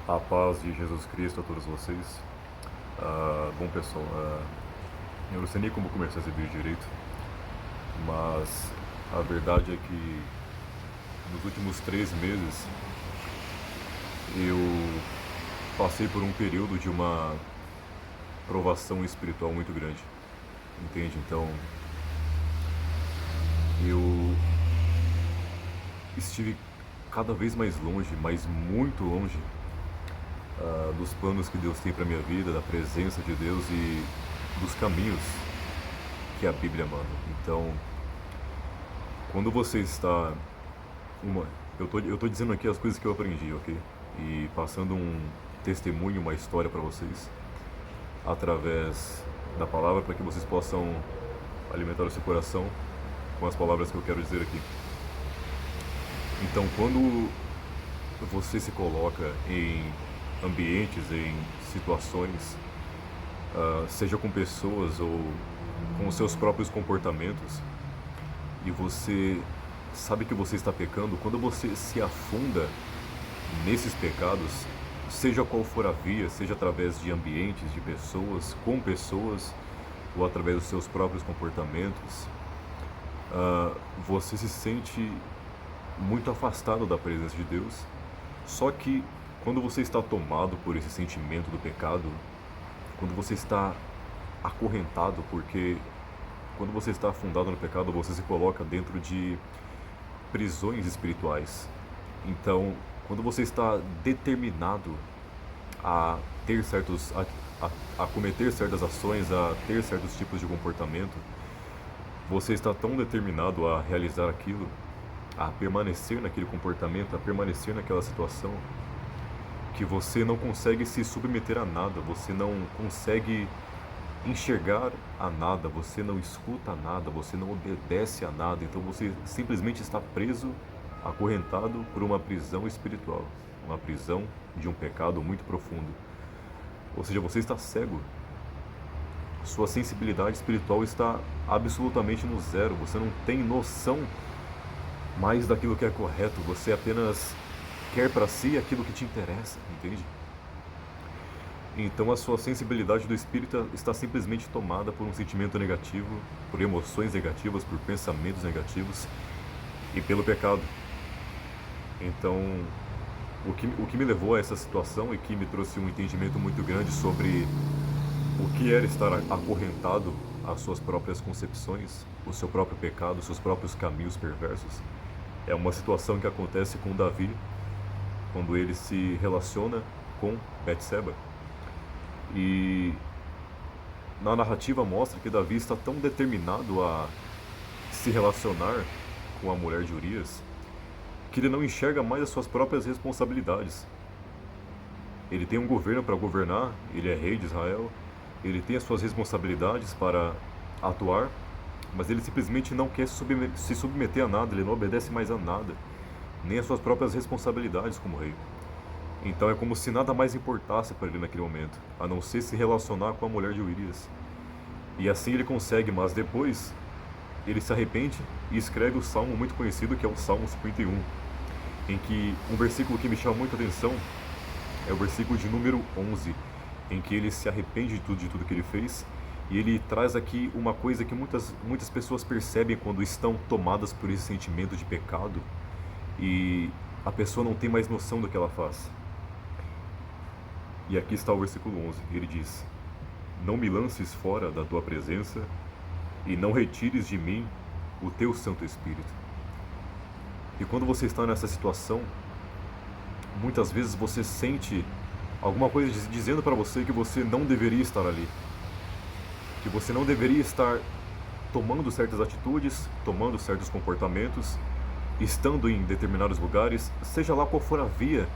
A paz de Jesus Cristo a todos vocês. Bom, pessoal, eu não sei nem como começar esse vídeo direito, mas a verdade é que nos últimos 3 meses eu passei por um período de uma provação espiritual muito grande, entende? Então eu estive cada vez mais longe, mas muito longe, dos planos que Deus tem para minha vida, da presença de Deus e dos caminhos que a Bíblia manda. Então, quando você está uma, eu tô dizendo aqui as coisas que eu aprendi, ok? E passando um testemunho, uma história para vocês, através da palavra, para que vocês possam alimentar o seu coração com as palavras que eu quero dizer aqui. Então, quando você se coloca em ambientes, em situações, seja com pessoas ou com os seus próprios comportamentos, e você sabe que você está pecando, quando você se afunda nesses pecados, seja qual for a via, seja através de ambientes, de pessoas, com pessoas, ou através dos seus próprios comportamentos, você se sente muito afastado da presença de Deus. Só que quando você está tomado por esse sentimento do pecado, quando você está acorrentado, porque quando você está afundado no pecado, você se coloca dentro de prisões espirituais. Então, quando você está determinado a ter certos a cometer certas ações, a ter certos tipos de comportamento, você está tão determinado a realizar aquilo, a permanecer naquele comportamento, a permanecer naquela situação, que você não consegue se submeter a nada, você não consegue enxergar a nada, você não escuta nada, você não obedece a nada, então você simplesmente está preso, acorrentado por uma prisão espiritual, uma prisão de um pecado muito profundo. Ou seja, você está cego, sua sensibilidade espiritual está absolutamente no zero, você não tem noção mais daquilo que é correto, você apenas quer para si aquilo que te interessa, entende? Então a sua sensibilidade do espírito está simplesmente tomada por um sentimento negativo, por emoções negativas, por pensamentos negativos e pelo pecado. Então, o que me levou a essa situação e que me trouxe um entendimento muito grande sobre o que era estar acorrentado às suas próprias concepções, o seu próprio pecado, os seus próprios caminhos perversos, é uma situação que acontece com Davi quando ele se relaciona com Betseba. E na narrativa mostra que Davi está tão determinado a se relacionar com a mulher de Urias que ele não enxerga mais as suas próprias responsabilidades. Ele tem um governo para governar, ele é rei de Israel, ele tem as suas responsabilidades para atuar, mas ele simplesmente não quer se submeter a nada, ele não obedece mais a nada, nem às suas próprias responsabilidades como rei. Então é como se nada mais importasse para ele naquele momento, a não ser se relacionar com a mulher de Urias. E assim ele consegue, mas depois ele se arrepende e escreve o salmo muito conhecido, que é o Salmo 51, em que um versículo que me chama muita atenção é o versículo de número 11, em que ele se arrepende de tudo que ele fez, e ele traz aqui uma coisa que muitas pessoas percebem quando estão tomadas por esse sentimento de pecado, e a pessoa não tem mais noção do que ela faz. E aqui está o versículo 11, ele diz: Não me lances fora da tua presença, e não retires de mim o teu Santo Espírito. E quando você está nessa situação, muitas vezes você sente alguma coisa dizendo para você que você não deveria estar ali, que você não deveria estar tomando certas atitudes, tomando certos comportamentos, estando em determinados lugares, seja lá qual for a via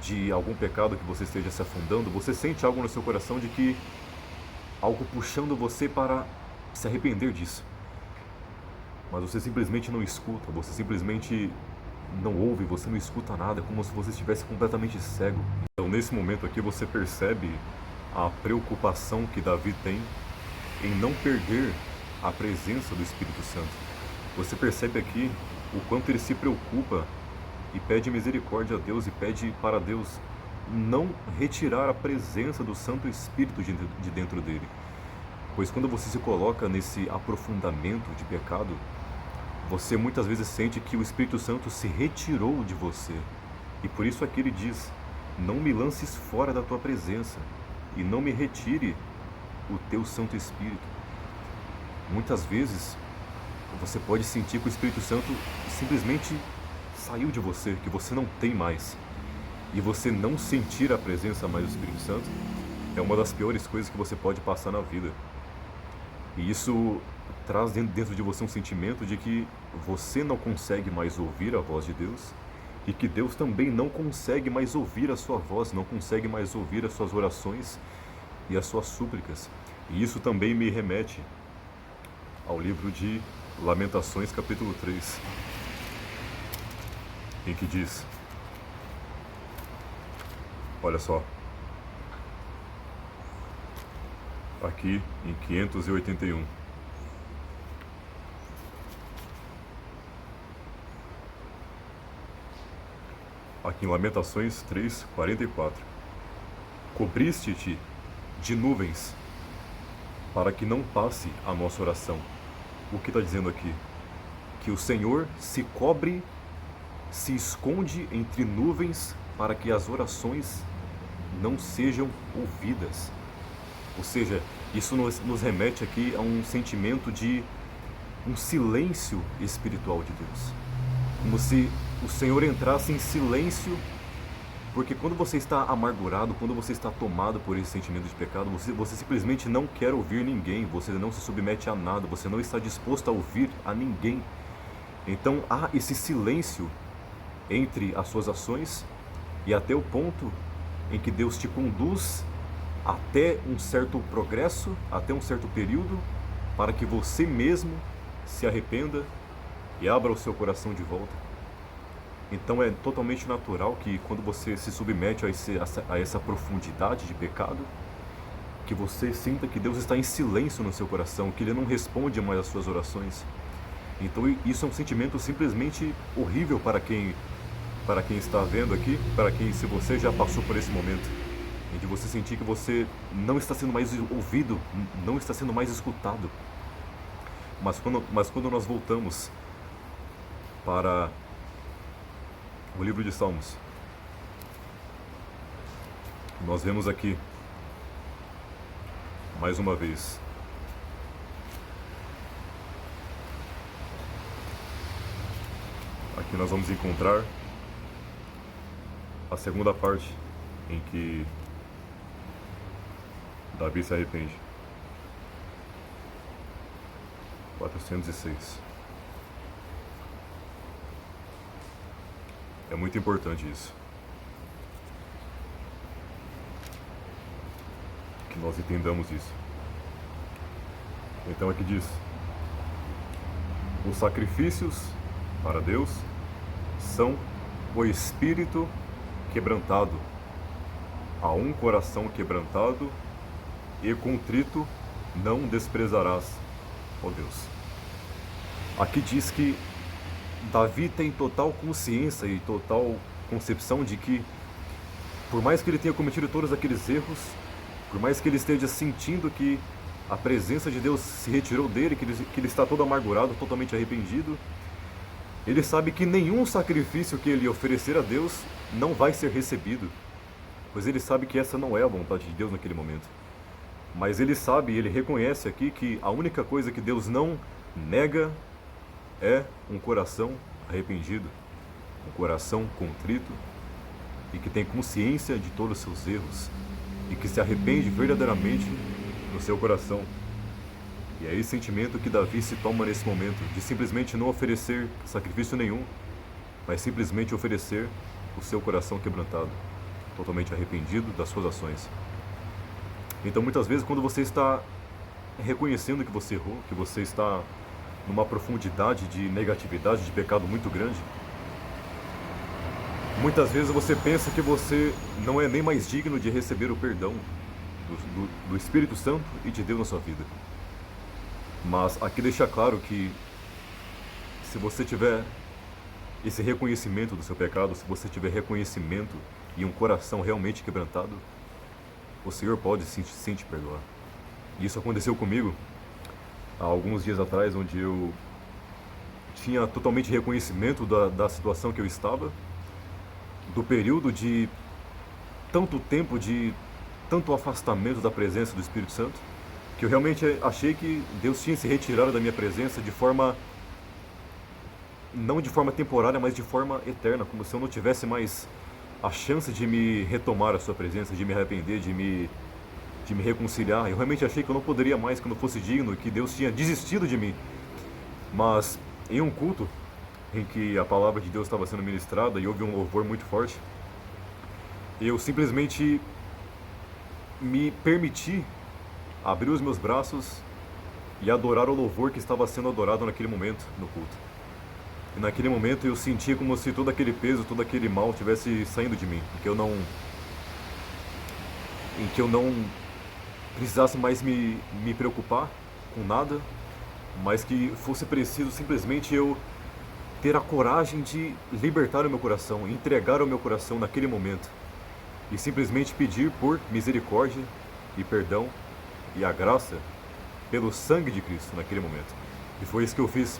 de algum pecado que você esteja se afundando, você sente algo no seu coração de que algo puxando você para se arrepender disso. Mas você simplesmente não escuta, você simplesmente não ouve, você não escuta nada, é como se você estivesse completamente cego. Então, nesse momento aqui, você percebe a preocupação que Davi tem em não perder a presença do Espírito Santo. Você percebe aqui o quanto ele se preocupa e pede misericórdia a Deus e pede para Deus não retirar a presença do Santo Espírito de dentro dele. Pois quando você se coloca nesse aprofundamento de pecado, você muitas vezes sente que o Espírito Santo se retirou de você. E por isso aqui ele diz: não me lances fora da tua presença e não me retire o teu Santo Espírito. Muitas vezes você pode sentir que o Espírito Santo simplesmente saiu de você, que você não tem mais. E você não sentir a presença mais do Espírito Santo é uma das piores coisas que você pode passar na vida. E isso traz dentro de você um sentimento de que você não consegue mais ouvir a voz de Deus e que Deus também não consegue mais ouvir a sua voz, não consegue mais ouvir as suas orações e as suas súplicas. E isso também me remete ao livro de Lamentações, capítulo 3, em que diz, olha só, aqui em 581, aqui em Lamentações 3, 44, cobriste-te de nuvens para que não passe a nossa oração. O que está dizendo aqui? Que o Senhor se cobre, se esconde entre nuvens para que as orações não sejam ouvidas. Ou seja, isso nos remete aqui a um sentimento de um silêncio espiritual de Deus. Como se o Senhor entrasse em silêncio, porque quando você está amargurado, quando você está tomado por esse sentimento de pecado, você simplesmente não quer ouvir ninguém, você não se submete a nada, você não está disposto a ouvir a ninguém. Então há esse silêncio entre as suas ações e até o ponto em que Deus te conduz até um certo progresso, até um certo período, para que você mesmo se arrependa e abra o seu coração de volta. Então é totalmente natural que quando você se submete a essa profundidade de pecado, que você sinta que Deus está em silêncio no seu coração, que Ele não responde mais às suas orações. Então isso é um sentimento simplesmente horrível para quem está vendo aqui, para quem, se você já passou por esse momento, em que você sentir que você não está sendo mais ouvido, não está sendo mais escutado. Mas quando nós voltamos para o livro de Salmos, nós vemos aqui, mais uma vez, aqui nós vamos encontrar a segunda parte em que Davi se arrepende. 406. É muito importante isso, que nós entendamos isso. Então aqui diz: os sacrifícios para Deus são o espírito quebrantado, a um coração quebrantado e contrito não desprezarás, ó Deus. Aqui diz que Davi tem total consciência e total concepção de que, por mais que ele tenha cometido todos aqueles erros, por mais que ele esteja sentindo que a presença de Deus se retirou dele, que ele está todo amargurado, totalmente arrependido, ele sabe que nenhum sacrifício que ele oferecer a Deus não vai ser recebido, pois ele sabe que essa não é a vontade de Deus naquele momento. Mas ele sabe, ele reconhece aqui que a única coisa que Deus não nega é um coração arrependido, um coração contrito e que tem consciência de todos os seus erros e que se arrepende verdadeiramente no seu coração. E é esse sentimento que Davi se toma nesse momento, de simplesmente não oferecer sacrifício nenhum, mas simplesmente oferecer o seu coração quebrantado, totalmente arrependido das suas ações. Então muitas vezes quando você está reconhecendo que você errou, que você está numa profundidade de negatividade, de pecado muito grande, muitas vezes você pensa que você não é nem mais digno de receber o perdão do Espírito Santo e de Deus na sua vida. Mas aqui deixa claro que se você tiver esse reconhecimento do seu pecado, se você tiver reconhecimento e um coração realmente quebrantado, o Senhor pode sim te perdoar. E isso aconteceu comigo há alguns dias atrás, onde eu tinha totalmente reconhecimento da situação que eu estava, do período de tanto tempo, de tanto afastamento da presença do Espírito Santo, que eu realmente achei que Deus tinha se retirado da minha presença de forma, não de forma temporária, mas de forma eterna, como se eu não tivesse mais a chance de me retomar a sua presença, de me arrepender, de me reconciliar. Eu realmente achei que eu não poderia mais, que eu não fosse digno, que Deus tinha desistido de mim. Mas em um culto em que a palavra de Deus estava sendo ministrada e houve um louvor muito forte, eu simplesmente me permiti abrir os meus braços e adorar o louvor que estava sendo adorado naquele momento no culto. E naquele momento eu sentia como se todo aquele peso, todo aquele mal estivesse saindo de mim, em que eu não precisasse mais me preocupar com nada, mas que fosse preciso simplesmente eu ter a coragem de libertar o meu coração, entregar o meu coração naquele momento e simplesmente pedir por misericórdia e perdão e a graça pelo sangue de Cristo naquele momento. E foi isso que eu fiz.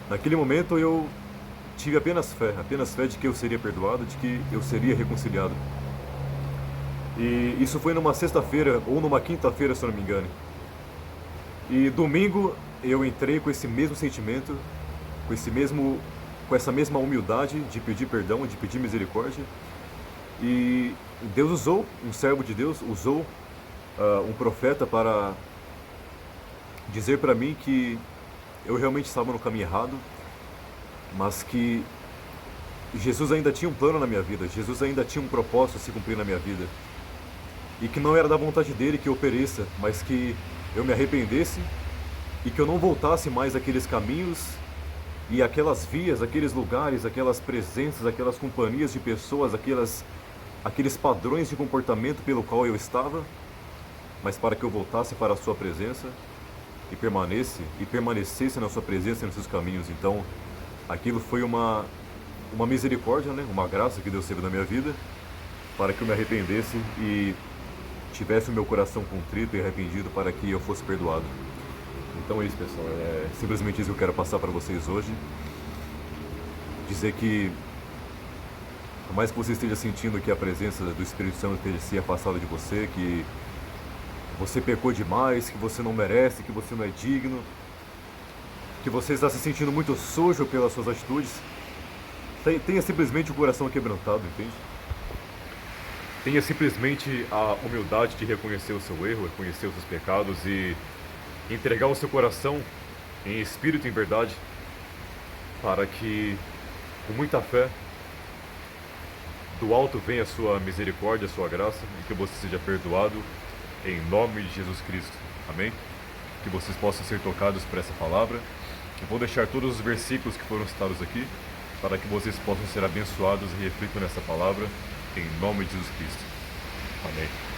Naquele momento eu tive apenas fé de que eu seria perdoado, de que eu seria reconciliado. E isso foi numa sexta-feira ou numa quinta-feira, se eu não me engano. E domingo eu entrei com esse mesmo sentimento, com essa mesma humildade de pedir perdão, de pedir misericórdia. E Deus usou um servo de Deus, usou um profeta para dizer para mim que eu realmente estava no caminho errado, mas que Jesus ainda tinha um plano na minha vida, Jesus ainda tinha um propósito a se cumprir na minha vida. E que não era da vontade dele que eu pereça, mas que eu me arrependesse e que eu não voltasse mais àqueles caminhos e aquelas vias, aqueles lugares, aquelas presenças, aquelas companhias de pessoas, aqueles padrões de comportamento pelo qual eu estava, mas para que eu voltasse para a sua presença e permanecesse na sua presença e nos seus caminhos. Então, aquilo foi uma misericórdia, né? Uma graça que Deus teve na minha vida, para que eu me arrependesse e tivesse o meu coração contrito e arrependido para que eu fosse perdoado. Então é isso, pessoal. É simplesmente isso que eu quero passar para vocês hoje. Dizer que, por mais que você esteja sentindo que a presença do Espírito Santo esteja se afastada de você, que você pecou demais, que você não merece, que você não é digno, que você está se sentindo muito sujo pelas suas atitudes, tenha simplesmente o coração quebrantado, entende? Tenha simplesmente a humildade de reconhecer o seu erro, reconhecer os seus pecados e entregar o seu coração em espírito e em verdade, para que, com muita fé, do alto venha a sua misericórdia, a sua graça, e que você seja perdoado em nome de Jesus Cristo. Amém? Que vocês possam ser tocados por essa palavra. Eu vou deixar todos os versículos que foram citados aqui, para que vocês possam ser abençoados e reflitam nessa palavra, em nome de Jesus Cristo. Amém.